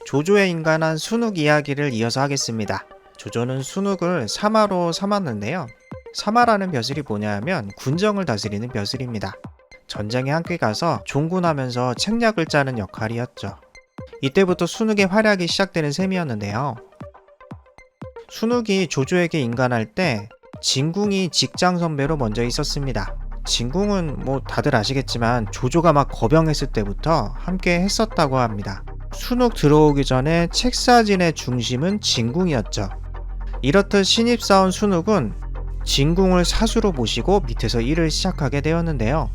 조조에 인간한 순욱 이야기를 이어서 하겠습니다. 조조는 순욱을 사마로 삼았는데요. 사마라는 벼슬이 뭐냐 하면 군정을 다스리는 벼슬입니다. 전쟁에 함께 가서 종군하면서 책략을 짜는 역할이었죠. 이때부터 순욱의 활약이 시작되는 셈이었는데요. 순욱이 조조에게 인간할 때 진궁이 직장 선배로 먼저 있었습니다. 진궁은 다들 아시겠지만 조조가 막 거병했을 때부터 함께 했었다고 합니다. 순욱 들어오기 전에 책사진의 중심은 진궁이었죠. 이렇듯 신입사원 순욱은 진궁을 사수로 모시고 밑에서 일을 시작하게 되었는데요.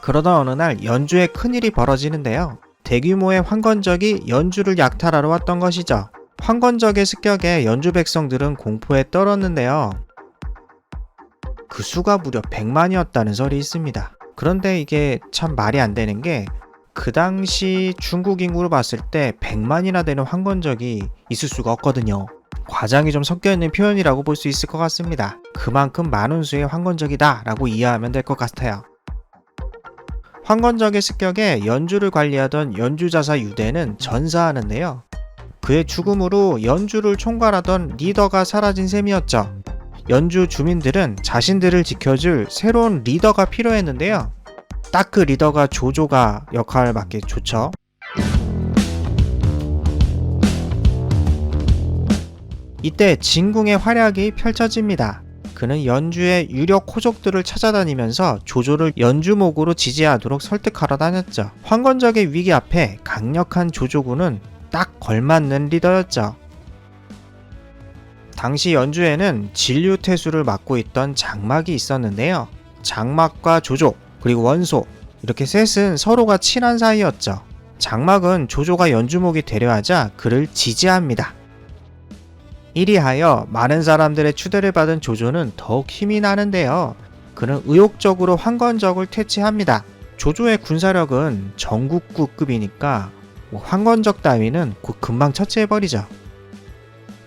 그러던 어느 날 연주에 큰일이 벌어지는데요. 대규모의 황건적이 연주를 약탈하러 왔던 것이죠. 황건적의 습격에 연주 백성들은 공포에 떨었는데요. 그 수가 무려 100만이었다는 설이 있습니다. 그런데 이게 참 말이 안 되는 게 그 당시 중국 인구로 봤을 때 100만이나 되는 황건적이 있을 수가 없거든요. 과장이 좀 섞여있는 표현이라고 볼 수 있을 것 같습니다. 그만큼 많은 수의 황건적이다 라고 이해하면 될 것 같아요. 황건적의 습격에 연주를 관리하던 연주자사 유대는 전사하는데요. 그의 죽음으로 연주를 총괄하던 리더가 사라진 셈이었죠. 연주 주민들은 자신들을 지켜줄 새로운 리더가 필요했는데요. 딱 그 리더가 조조가 역할을 맡게 좋죠. 이때 진궁의 활약이 펼쳐집니다. 그는 연주의 유력 호족들을 찾아다니면서 조조를 연주목으로 지지하도록 설득하러 다녔죠. 황건적의 위기 앞에 강력한 조조군은 딱 걸맞는 리더였죠. 당시 연주에는 진류태수를 맡고 있던 장막이 있었는데요. 장막과 조조 그리고 원소 이렇게 셋은 서로가 친한 사이였죠. 장막은 조조가 연주목이 되려 하자 그를 지지합니다. 이리하여 많은 사람들의 추대를 받은 조조는 더욱 힘이 나는데요. 그는 의욕적으로 황건적을 퇴치합니다. 조조의 군사력은 전국구급이니까 황건적 따위는 곧 금방 처치해버리죠.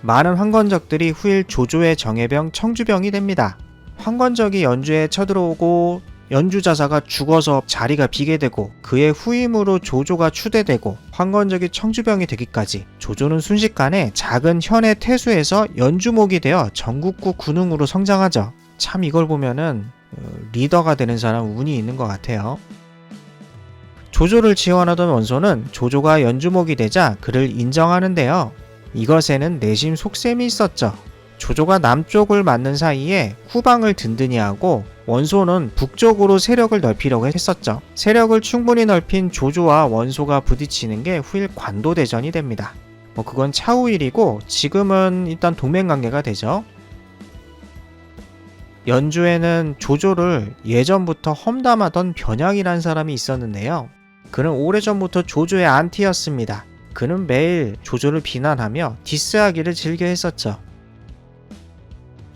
많은 황건적들이 후일 조조의 정예병 청주병이 됩니다. 황건적이 연주에 쳐들어오고 연주자사가 죽어서 자리가 비게 되고 그의 후임으로 조조가 추대되고 황건적이 청주병이 되기까지 조조는 순식간에 작은 현의 태수에서 연주목이 되어 전국구 군웅으로 성장하죠. 참 이걸 보면은 리더가 되는 사람 운이 있는 것 같아요. 조조를 지원하던 원소는 조조가 연주목이 되자 그를 인정하는데요. 이것에는 내심 속셈이 있었죠. 조조가 남쪽을 맡는 사이에 후방을 든든히 하고 원소는 북쪽으로 세력을 넓히려고 했었죠. 세력을 충분히 넓힌 조조와 원소가 부딪히는 게 후일 관도대전이 됩니다. 그건 차후 일이고 지금은 일단 동맹관계가 되죠. 연주에는 조조를 예전부터 험담하던 변양이라는 사람이 있었는데요. 그는 오래전부터 조조의 안티였습니다. 그는 매일 조조를 비난하며 디스하기를 즐겨 했었죠.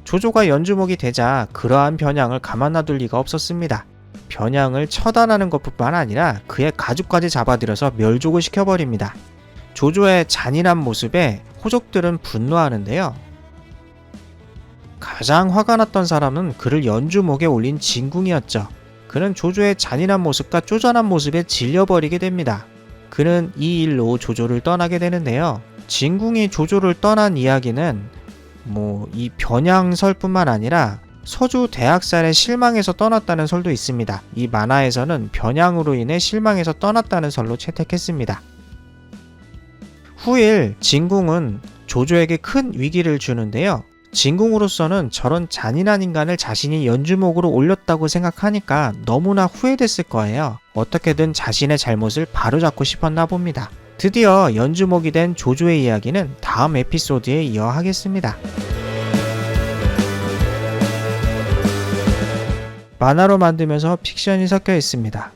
조조가 연주목이 되자 그러한 변양을 가만 놔둘 리가 없었습니다. 변양을 처단하는 것뿐만 아니라 그의 가족까지 잡아들여서 멸족을 시켜버립니다. 조조의 잔인한 모습에 호족들은 분노하는데요. 가장 화가 났던 사람은 그를 연주목에 올린 진궁이었죠. 그는 조조의 잔인한 모습과 쪼잔한 모습에 질려버리게 됩니다. 그는 이 일로 조조를 떠나게 되는데요. 진궁이 조조를 떠난 이야기는 이 변양설뿐만 아니라 서주 대학살에 실망해서 떠났다는 설도 있습니다. 이 만화에서는 변양으로 인해 실망해서 떠났다는 설로 채택했습니다. 후일 진궁은 조조에게 큰 위기를 주는데요. 진궁으로서는 저런 잔인한 인간을 자신이 연주목으로 올렸다고 생각하니까 너무나 후회됐을 거예요. 어떻게든 자신의 잘못을 바로잡고 싶었나 봅니다. 드디어 연주목이 된 조조의 이야기는 다음 에피소드에 이어하겠습니다. 만화로 만들면서 픽션이 섞여 있습니다.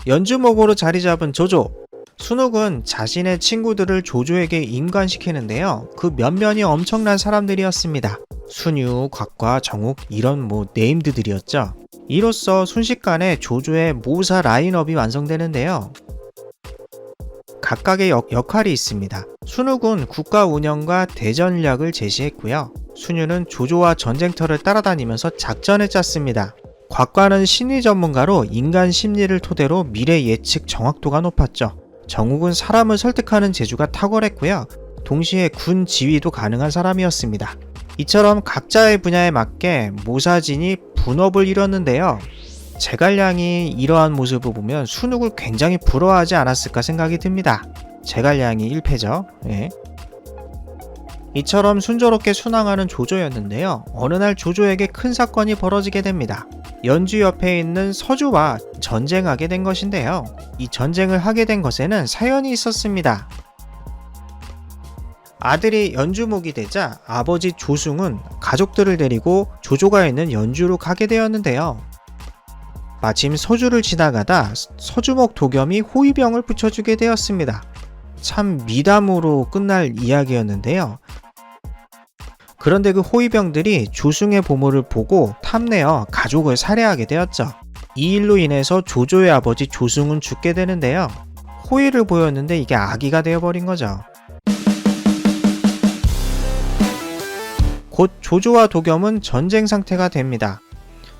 연주목으로 자리 잡은 조조. 순욱은 자신의 친구들을 조조에게 임관시키는데요. 그 면면이 엄청난 사람들이었습니다. 순유, 곽과 정욱 이런 네임드들이었죠. 이로써 순식간에 조조의 모사 라인업이 완성되는데요. 각각의 역할이 있습니다. 순욱은 국가 운영과 대전략을 제시했고요. 순유는 조조와 전쟁터를 따라다니면서 작전을 짰습니다. 곽과는 심리 전문가로 인간 심리를 토대로 미래 예측 정확도가 높았죠. 정욱은 사람을 설득하는 재주가 탁월했고요. 동시에 군 지휘도 가능한 사람이었습니다. 이처럼 각자의 분야에 맞게 모사진이 분업을 이뤘는데요. 제갈량이 이러한 모습을 보면 순욱을 굉장히 부러워하지 않았을까 생각이 듭니다. 제갈량이 1패죠. 예. 이처럼 순조롭게 순항하는 조조였는데요. 어느 날 조조에게 큰 사건이 벌어지게 됩니다. 연주 옆에 있는 서주와 전쟁하게 된 것인데요. 이 전쟁을 하게 된 것에는 사연이 있었습니다. 아들이 연주목이 되자 아버지 조승은 가족들을 데리고 조조가 있는 연주로 가게 되었는데요. 마침 서주를 지나가다 서주목 도겸이 호위병을 붙여주게 되었습니다. 참 미담으로 끝날 이야기였는데요. 그런데 그 호위병들이 조승의 보물을 보고 탐내어 가족을 살해하게 되었죠. 이 일로 인해서 조조의 아버지 조승은 죽게 되는데요. 호의를 보였는데 이게 악의가 되어버린 거죠. 곧 조조와 도겸은 전쟁 상태가 됩니다.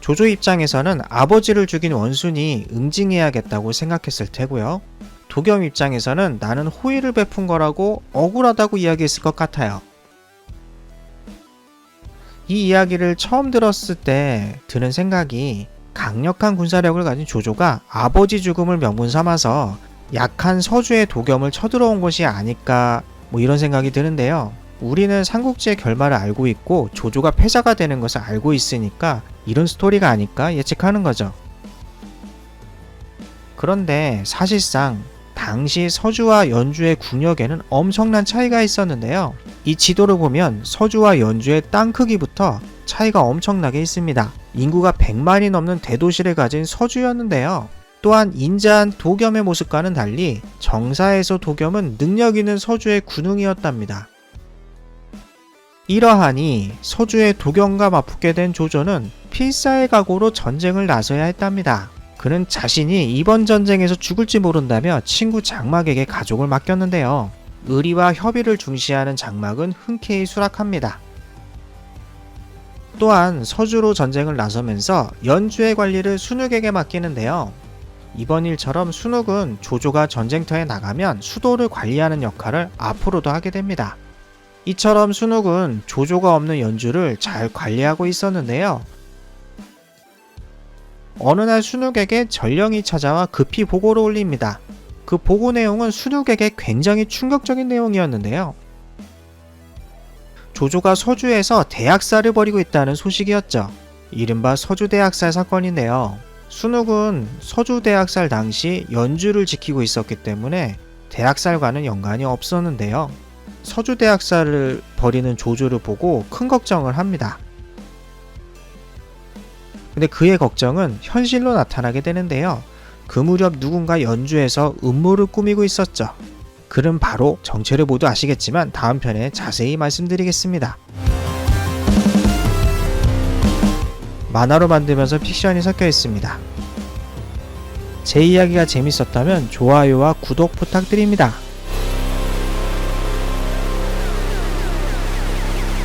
조조 입장에서는 아버지를 죽인 원순이 응징해야겠다고 생각했을 테고요. 도겸 입장에서는 나는 호의를 베푼 거라고 억울하다고 이야기했을 것 같아요. 이 이야기를 처음 들었을 때 드는 생각이 강력한 군사력을 가진 조조가 아버지 죽음을 명분 삼아서 약한 서주의 도겸을 쳐들어온 것이 아닐까 이런 생각이 드는데요. 우리는 삼국지의 결말을 알고 있고 조조가 패자가 되는 것을 알고 있으니까 이런 스토리가 아닐까 예측하는 거죠. 그런데 사실상 당시 서주와 연주의 국력에는 엄청난 차이가 있었는데요. 이 지도를 보면 서주와 연주의 땅 크기부터 차이가 엄청나게 있습니다. 인구가 100만이 넘는 대도시를 가진 서주였는데요. 또한 인자한 도겸의 모습과는 달리 정사에서 도겸은 능력 있는 서주의 군웅이었답니다. 이러하니 서주의 도겸과 맞붙게 된 조조는 필사의 각오로 전쟁을 나서야 했답니다. 그는 자신이 이번 전쟁에서 죽을지 모른다며 친구 장막에게 가족을 맡겼는데요. 의리와 협의를 중시하는 장막은 흔쾌히 수락합니다. 또한 서주로 전쟁을 나서면서 연주의 관리를 순욱에게 맡기는데요. 이번 일처럼 순욱은 조조가 전쟁터에 나가면 수도를 관리하는 역할을 앞으로도 하게 됩니다. 이처럼 순욱은 조조가 없는 연주를 잘 관리하고 있었는데요. 어느 날 순욱에게 전령이 찾아와 급히 보고를 올립니다. 그 보고 내용은 순욱에게 굉장히 충격적인 내용이었는데요. 조조가 서주에서 대학살을 벌이고 있다는 소식이었죠. 이른바 서주대학살 사건인데요. 순욱은 서주대학살 당시 연주를 지키고 있었기 때문에 대학살과는 연관이 없었는데요. 서주대학살을 벌이는 조조를 보고 큰 걱정을 합니다. 근데 그의 걱정은 현실로 나타나게 되는데요. 그 무렵 누군가 연주에서 음모를 꾸미고 있었죠. 글은 바로 정체를 모두 아시겠지만 다음 편에 자세히 말씀드리겠습니다. 만화로 만들면서 픽션이 섞여 있습니다. 제 이야기가 재밌었다면 좋아요와 구독 부탁드립니다.